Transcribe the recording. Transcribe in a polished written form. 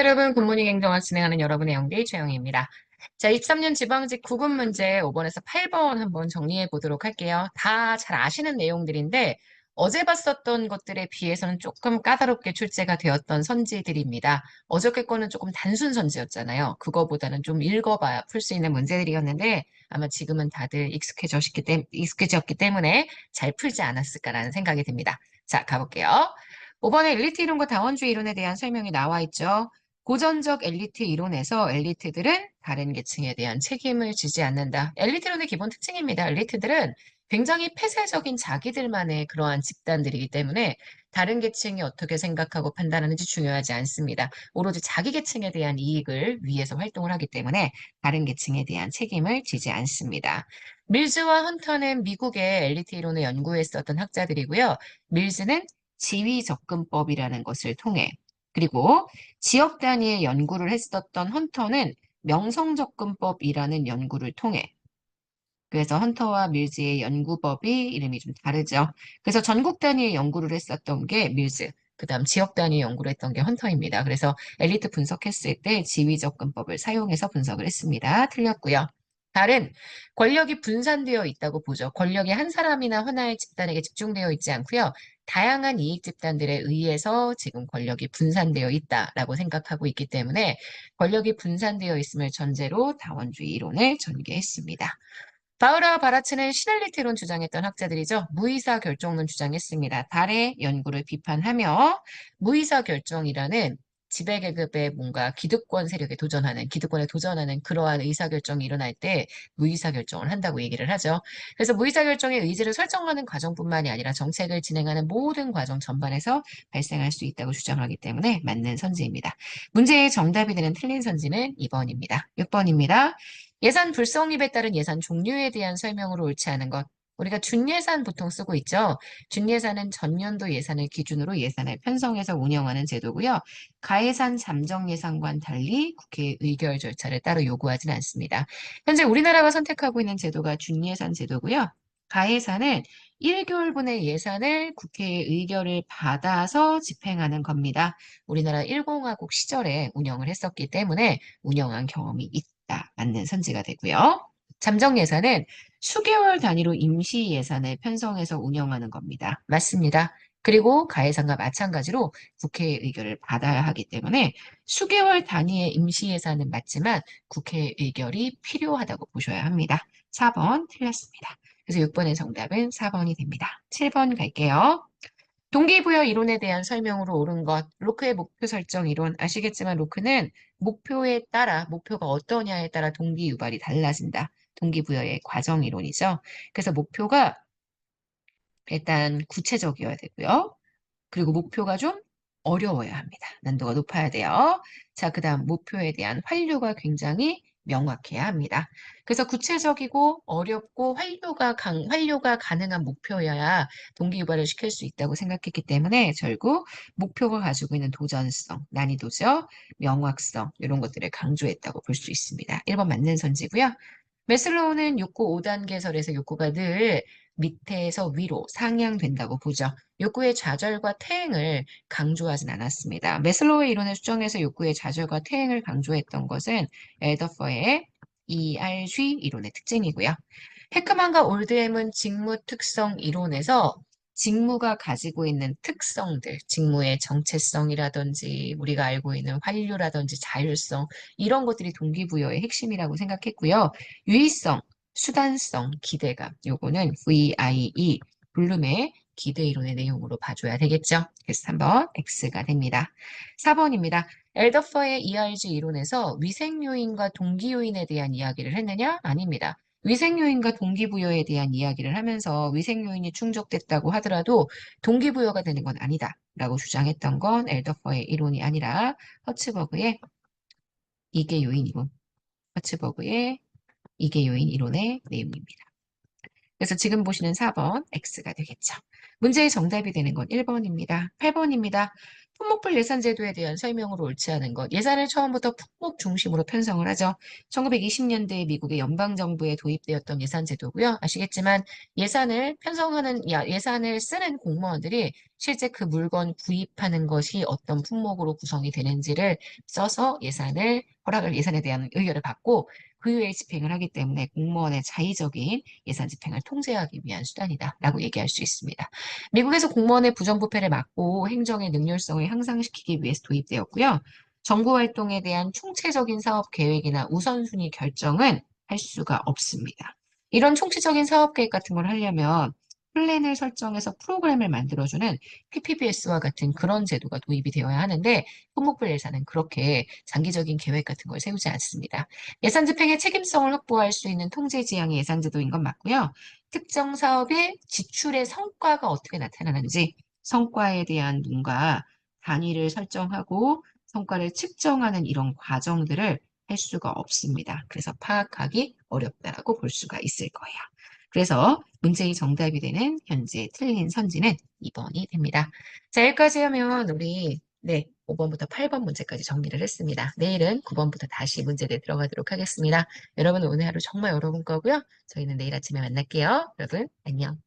안녕하세요, 여러분. 굿모닝 행정학 진행하는 여러분의 영디 최영희입니다. 자, 23년 지방직 구급 문제 5번에서 8번 한번 정리해 보도록 할게요. 다 잘 아시는 내용들인데 어제 봤었던 것들에 비해서는 조금 까다롭게 출제가 되었던 선지들입니다. 어저께 거는 조금 단순 선지였잖아요. 그거보다는 좀 읽어봐야 풀 수 있는 문제들이었는데 아마 지금은 다들 익숙해졌기 때문에 잘 풀지 않았을까라는 생각이 듭니다. 자, 가볼게요. 5번에 엘리트 이론과 다원주의 이론에 대한 설명이 나와 있죠. 고전적 엘리트 이론에서 엘리트들은 다른 계층에 대한 책임을 지지 않는다. 엘리트론의 기본 특징입니다. 엘리트들은 굉장히 폐쇄적인 자기들만의 그러한 집단들이기 때문에 다른 계층이 어떻게 생각하고 판단하는지 중요하지 않습니다. 오로지 자기 계층에 대한 이익을 위해서 활동을 하기 때문에 다른 계층에 대한 책임을 지지 않습니다. 밀즈와 헌터는 미국의 엘리트 이론을 연구했었던 학자들이고요. 밀즈는 지위 접근법이라는 것을 통해 그리고 지역 단위의 연구를 했었던 헌터는 명성 접근법이라는 연구를 통해 그래서 헌터와 밀즈의 연구법이 이름이 좀 다르죠. 그래서 전국 단위의 연구를 했었던 게 밀즈, 그다음 지역 단위의 연구를 했던 게 헌터입니다. 그래서 엘리트 분석했을 때 지위 접근법을 사용해서 분석을 했습니다. 틀렸고요. 달은 권력이 분산되어 있다고 보죠. 권력이 한 사람이나 하나의 집단에게 집중되어 있지 않고요. 다양한 이익 집단들에 의해서 지금 권력이 분산되어 있다라고 생각하고 있기 때문에 권력이 분산되어 있음을 전제로 다원주의 이론을 전개했습니다. 바우라와 바라츠는 시널리티론 주장했던 학자들이죠. 무의사 결정론 주장했습니다. 달의 연구를 비판하며 무의사 결정이라는 지배계급의 뭔가 기득권에 도전하는 그러한 의사결정이 일어날 때 무의사결정을 한다고 얘기를 하죠. 그래서 무의사결정의 의지를 설정하는 과정뿐만이 아니라 정책을 진행하는 모든 과정 전반에서 발생할 수 있다고 주장하기 때문에 맞는 선지입니다. 문제의 정답이 되는 틀린 선지는 2번입니다. 6번입니다. 예산 불성립에 따른 예산 종류에 대한 설명으로 옳지 않은 것. 우리가 준예산 보통 쓰고 있죠. 준예산은 전년도 예산을 기준으로 예산을 편성해서 운영하는 제도고요. 가예산 잠정예산과는 달리 국회의 의결 절차를 따로 요구하지는 않습니다. 현재 우리나라가 선택하고 있는 제도가 준예산 제도고요. 가예산은 1개월분의 예산을 국회의 의결을 받아서 집행하는 겁니다. 우리나라 1공화국 시절에 운영을 했었기 때문에 운영한 경험이 있다. 맞는 선지가 되고요. 잠정 예산은 수개월 단위로 임시 예산을 편성해서 운영하는 겁니다. 맞습니다. 그리고 가해상과 마찬가지로 국회의 의결을 받아야 하기 때문에 수개월 단위의 임시 예산은 맞지만 국회의 의결이 필요하다고 보셔야 합니다. 4번 틀렸습니다. 그래서 6번의 정답은 4번이 됩니다. 7번 갈게요. 동기부여 이론에 대한 설명으로 옳은 것. 로크의 목표 설정 이론. 아시겠지만 로크는 목표에 따라, 목표가 어떠냐에 따라 동기 유발이 달라진다. 동기부여의 과정 이론이죠. 그래서 목표가 일단 구체적이어야 되고요. 그리고 목표가 좀 어려워야 합니다. 난도가 높아야 돼요. 자, 그 다음 목표에 대한 환류가 굉장히 명확해야 합니다. 그래서 구체적이고 어렵고 환류가 가능한 목표여야 동기유발을 시킬 수 있다고 생각했기 때문에 결국 목표가 가지고 있는 도전성, 난이도죠, 명확성 이런 것들을 강조했다고 볼 수 있습니다. 1번 맞는 선지고요. 매슬로우는 욕구 5단계설에서 욕구가 늘 밑에서 위로 상향된다고 보죠. 욕구의 좌절과 퇴행을 강조하진 않았습니다. 매슬로우의 이론을 수정해서 욕구의 좌절과 퇴행을 강조했던 것은 엘더퍼의 ERG 이론의 특징이고요. 헤크만과 올드햄은 직무 특성 이론에서 직무가 가지고 있는 특성들, 직무의 정체성이라든지 우리가 알고 있는 환류라든지 자율성 이런 것들이 동기부여의 핵심이라고 생각했고요. 유의성, 수단성, 기대감 요거는 VIE, 블룸의 기대 이론의 내용으로 봐줘야 되겠죠. 그래서 3번 X가 됩니다. 4번입니다. 엘더퍼의 ERG 이론에서 위생 요인과 동기 요인에 대한 이야기를 했느냐? 아닙니다. 위생 요인과 동기부여에 대한 이야기를 하면서 위생 요인이 충족됐다고 하더라도 동기부여가 되는 건 아니다라고 주장했던 건 엘더퍼의 이론이 아니라 허츠버그의 이계 요인 이론, 허츠버그의 이계 요인 이론의 내용입니다. 그래서 지금 보시는 4번 X가 되겠죠. 문제의 정답이 되는 건 1번입니다. 8번입니다. 품목별 예산 제도에 대한 설명으로 옳지 않은 것. 예산을 처음부터 품목 중심으로 편성을 하죠. 1920년대에 미국의 연방정부에 도입되었던 예산 제도고요. 아시겠지만 예산을 쓰는 공무원들이 실제 그 물건 구입하는 것이 어떤 품목으로 구성이 되는지를 써서 예산에 대한 의결을 받고 그 이후에 집행을 하기 때문에 공무원의 자의적인 예산 집행을 통제하기 위한 수단이다라고 얘기할 수 있습니다. 미국에서 공무원의 부정부패를 막고 행정의 능률성을 향상시키기 위해서 도입되었고요. 정부 활동에 대한 총체적인 사업 계획이나 우선순위 결정은 할 수가 없습니다. 이런 총체적인 사업 계획 같은 걸 하려면 플랜을 설정해서 프로그램을 만들어주는 PPBS와 같은 그런 제도가 도입이 되어야 하는데 품목별 예산은 그렇게 장기적인 계획 같은 걸 세우지 않습니다. 예산 집행의 책임성을 확보할 수 있는 통제 지향의 예산 제도인 건 맞고요. 특정 사업의 지출의 성과가 어떻게 나타나는지 성과에 대한 뭔가 단위를 설정하고 성과를 측정하는 이런 과정들을 할 수가 없습니다. 그래서 파악하기 어렵다라고 볼 수가 있을 거예요. 그래서 문제의 정답이 되는 현재 틀린 선지는 2번이 됩니다. 자, 여기까지 하면 우리 5번부터 8번 문제까지 정리를 했습니다. 내일은 9번부터 다시 문제들 들어가도록 하겠습니다. 여러분 오늘 하루 정말 여러분 거고요. 저희는 내일 아침에 만날게요. 여러분 안녕.